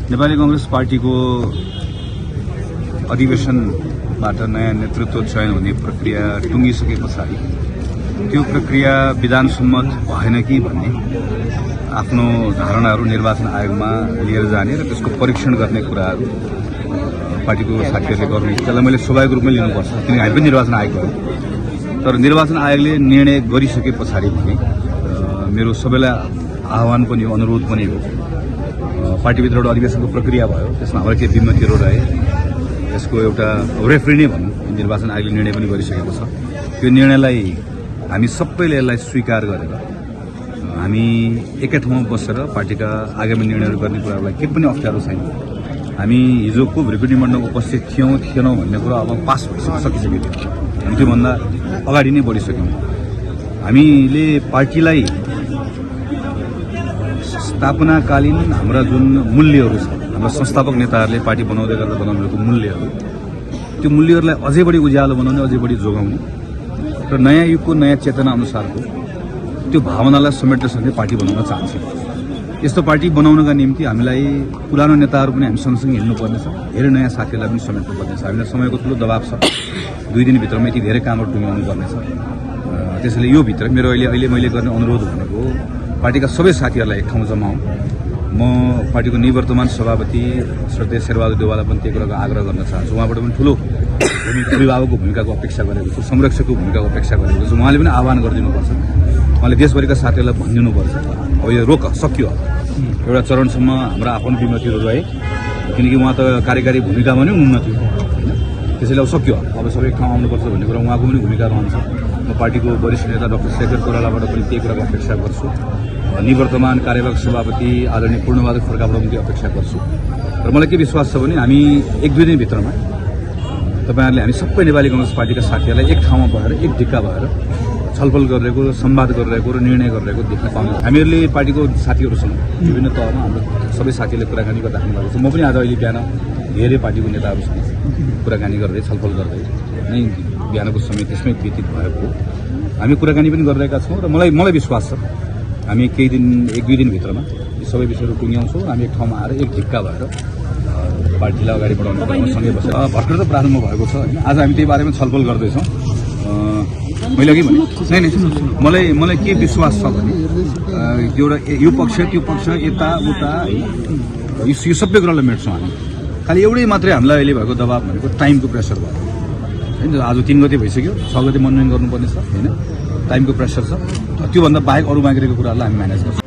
नेपाली कांग्रेस पार्टीको अधिवेशनबाट नयाँ नेतृत्व चयन हुने प्रक्रिया टुंगिसके पछाडि त्यो प्रक्रिया विधान सम्मत भएन कि भन्ने आफ्नो धारणाहरू निर्वाचन आयोगमा लिएर जाने र त्यसको परीक्षण गर्ने कुराहरू पार्टीको साथीहरूले गर्नु त्यसलाई मैले स्वाभाविक रूपमै लिनुपर्छ किनकि हामी पनि निर्वाचन आयोग हो। तर निर्वाचन आयोगले निर्णय गरिसके पछाडि पनि मेरो सबैलाई आह्वान पनि हो, अनुरोध पनि हो। पार्टीभित्र एउटा अधिवेशनको प्रक्रिया भयो, त्यसमा हाम्रो केही विमतिहरू रहे, यसको एउटा रेफ्री नै भनौँ निर्वाचन आयोगले निर्णय पनि गरिसकेको छ। त्यो निर्णयलाई हामी सबैले यसलाई स्वीकार गरेर हामी एकै ठाउँमा बसेर पार्टीका आगामी निर्णयहरू गर्ने कुराहरूलाई केही पनि अप्ठ्यारो छैन। हामी हिजोको भ्रिकुटी मण्डलमा उपस्थित थिएनौँ भन्ने कुरा अब पास सकिसकेको थियो। हामी त्योभन्दा अगाडि नै बढिसक्यौँ। हामीले पार्टीलाई स्थापनाकालीन हाम्रा जुन मूल्यहरू छ, हाम्रा संस्थापक नेताहरूले पार्टी बनाउँदै गर्दा बनाउनुभएको मूल्यहरू, त्यो मूल्यहरूलाई अझै बढी उज्यालो बनाउने, अझै बढी जोगाउने र नयाँ युगको नयाँ चेतना अनुसारको त्यो भावनालाई समेट्न सक्ने पार्टी बनाउन चाहन्छौँ। यस्तो पार्टी बनाउनका निम्ति हामीलाई पुरानो नेताहरू पनि हामी सँगसँगै हिँड्नुपर्नेछ, धेरै नयाँ साथीहरूलाई पनि समेट्नु पर्नेछ। हामीलाई समयको ठुलो दबाव छ, 2 दिनभित्रमा यति धेरै कामहरू टुङ्ग्याउनु पर्नेछ। त्यसैले यो भित्र मेरो अहिले मैले गर्ने अनुरोध भनेको पार्टीका सबै साथीहरूलाई एक ठाउँ जमाउँ। म पार्टीको निवर्तमान सभापति श्रद्धेय शेरबहादुर देउवालाई पनि त्यही कुराको आग्रह गर्न चाहन्छु। उहाँबाट पनि ठुलो अभिभावकको भूमिकाको अपेक्षा गरेको छु, संरक्षकको भूमिकाको अपेक्षा गरेको छु। उहाँले पनि आह्वान गरिदिनुपर्छ, उहाँले देशभरिका साथीहरूलाई भनिदिनुपर्छ अब यो रोक सकियो, एउटा चरणसम्म हाम्रा आफ्नो विमतिहरू रहे, किनकि उहाँ त कार्यकारी भूमिकामा नै हुनुहुन्न थियो होइन। त्यसैले अब सकियो, अब सबै एक ठाउँ आउनुपर्छ भन्ने कुरा उहाँको पनि भूमिका रहन्छ। म पार्टीको वरिष्ठ नेता डाक्टर शेखर कोइरालाबाट पनि त्यही कुराको अपेक्षा गर्छु। निवर्तमान कार्यवाहक सभापति आदरणीय पूर्णबहादुर खड्काबाट पनि त्यो अपेक्षा गर्छु। र मलाई के विश्वास छ भने हामी 1-2 दिनभित्रमा तपाईहरुले हामी सबै नेपाली कांग्रेस पार्टीका साथीहरूलाई एक ठाउँमा भएर एक ढिक्का भएर छलफल गरिरहेको, संवाद गरिरहेको र निर्णय गरिरहेको देख्न पाउँछौँ। हामीहरूले पार्टीको साथीहरूसँग विभिन्न तहमा हाम्रो सबै साथीहरूले कुराकानी गर्दा हामी भएको छ। म पनि आज अहिले बिहान धेरै पार्टीको नेताहरूसँग कुराकानी गर्दै छलफल गर्दै नै बिहानको समय त्यसमै व्यतीत भएको हामी कुराकानी पनि गरिरहेका छौँ। र मलाई विश्वास छ हामी केही दिन 1-2 दिनभित्रमा यी सबै विषयहरू टुङ्ग्याउँछौँ। हामी एक ठाउँमा आएर एक ढिक्का भएर पार्टीलाई अगाडि बढाउनु सँगै बसेर भर्खर त प्रारम्भ भएको छ होइन। आज हामी त्यही बारेमा छलफल गर्दैछौँ। मैले अघि भने मलाई के विश्वास छ भने एउटा यो पक्ष त्यो पक्ष यताउता यो सबै कुरालाई मेट्छौँ हामी। खालि एउटै मात्रै हामीलाई अहिले भएको दबाब भनेको टाइमको प्रेसर भयो होइन। आज 3 गते भइसक्यो, 6 गते मनोनयन गर्नुपर्ने छ होइन, टाइमको प्रेसर छ। त्योभन्दा बाहेक अरू बाँकी रहेको कुराहरूलाई हामी म्यानेज गर्छौँ।